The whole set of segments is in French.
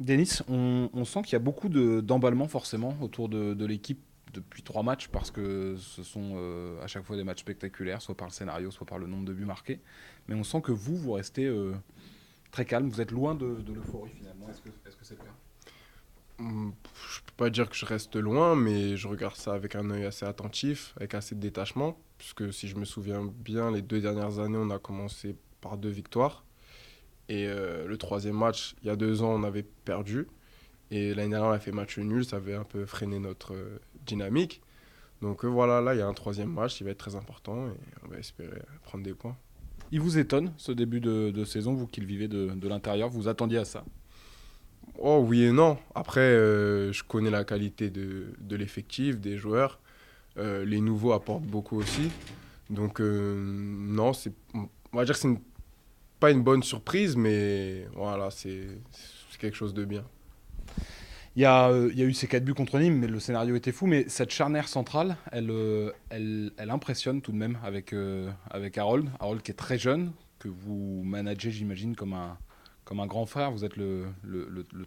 Denis, on sent qu'il y a beaucoup d'emballement forcément autour de l'équipe depuis 3 matchs parce que ce sont à chaque fois des matchs spectaculaires, soit par le scénario, soit par le nombre de buts marqués. Mais on sent que vous restez très calme, vous êtes loin de l'euphorie finalement. Est-ce que c'est le cas? Je peux pas dire que je reste loin, mais je regarde ça avec un œil assez attentif, avec assez de détachement, puisque si je me souviens bien, les 2 dernières années, on a commencé par 2 victoires. Et le troisième match, il y a 2 ans, on avait perdu. Et l'année dernière, on a fait match nul, ça avait un peu freiné notre dynamique. Donc voilà, là, il y a un troisième match qui va être très important et on va espérer prendre des points. Il vous étonne ce début de saison, vous qui le vivez de l'intérieur, vous attendiez à ça? Oh oui et non. Après, je connais la qualité de l'effectif, des joueurs. Les nouveaux apportent beaucoup aussi. Donc non, on va dire que pas une bonne surprise, mais voilà, c'est quelque chose de bien. Il y a eu ces 4 buts contre Nîmes, mais le scénario était fou. Mais cette charnière centrale, elle impressionne tout de même avec Harold. Harold qui est très jeune, que vous managez, j'imagine, comme un grand frère. Vous êtes le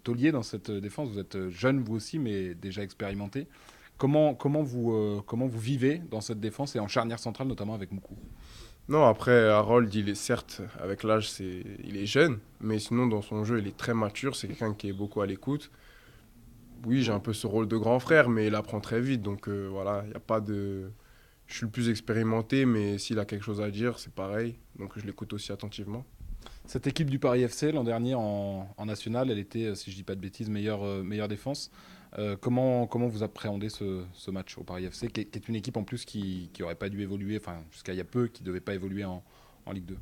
taulier dans cette défense. Vous êtes jeune, vous aussi, mais déjà expérimenté. Comment vous vivez dans cette défense et en charnière centrale, notamment avec Moukou? Non, après, Harold, il est certes, avec l'âge, il est jeune, mais sinon, dans son jeu, il est très mature. C'est quelqu'un qui est beaucoup à l'écoute. Oui, j'ai un peu ce rôle de grand frère, mais il apprend très vite. Donc voilà, il n'y a pas de. Je suis le plus expérimenté, mais s'il a quelque chose à dire, c'est pareil. Donc je l'écoute aussi attentivement. Cette équipe du Paris FC, l'an dernier en national, elle était, si je dis pas de bêtises, meilleure défense. Comment vous appréhendez ce match au Paris FC, qui est une équipe en plus qui n'aurait pas dû évoluer, enfin jusqu'à il y a peu, qui ne devait pas évoluer en Ligue 2?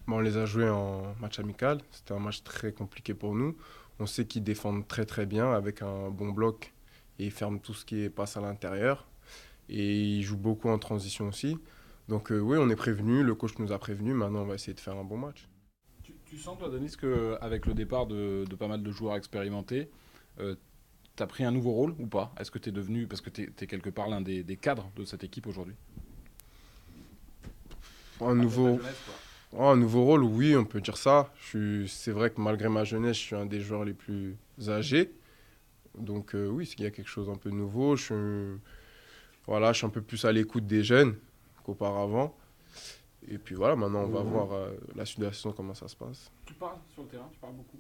Bon, on les a joués en match amical. C'était un match très compliqué pour nous. On sait qu'ils défendent très très bien avec un bon bloc et ils ferment tout ce qui est passe à l'intérieur. Et ils jouent beaucoup en transition aussi. Donc oui, on est prévenu, le coach nous a prévenu. Maintenant, on va essayer de faire un bon match. Tu sens, toi, Denis, qu'avec le départ de pas mal de joueurs expérimentés, tu as pris un nouveau rôle ou pas? Est-ce que tu es devenu, parce que tu es quelque part l'un des cadres de cette équipe aujourd'hui? Un Malgré ta nouveau, jeunesse, quoi. un nouveau rôle, oui, on peut dire ça. C'est vrai que malgré ma jeunesse, je suis un des joueurs les plus âgés. Donc oui, il y a quelque chose un peu de nouveau. Voilà, je suis un peu plus à l'écoute des jeunes qu'auparavant. Et puis voilà, maintenant on va voir la suite de la saison, comment ça se passe. Tu parles sur le terrain, tu parles beaucoup.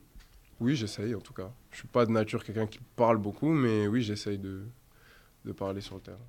Oui, j'essaye en tout cas. Je suis pas de nature quelqu'un qui parle beaucoup, mais oui, j'essaye de parler sur le terrain.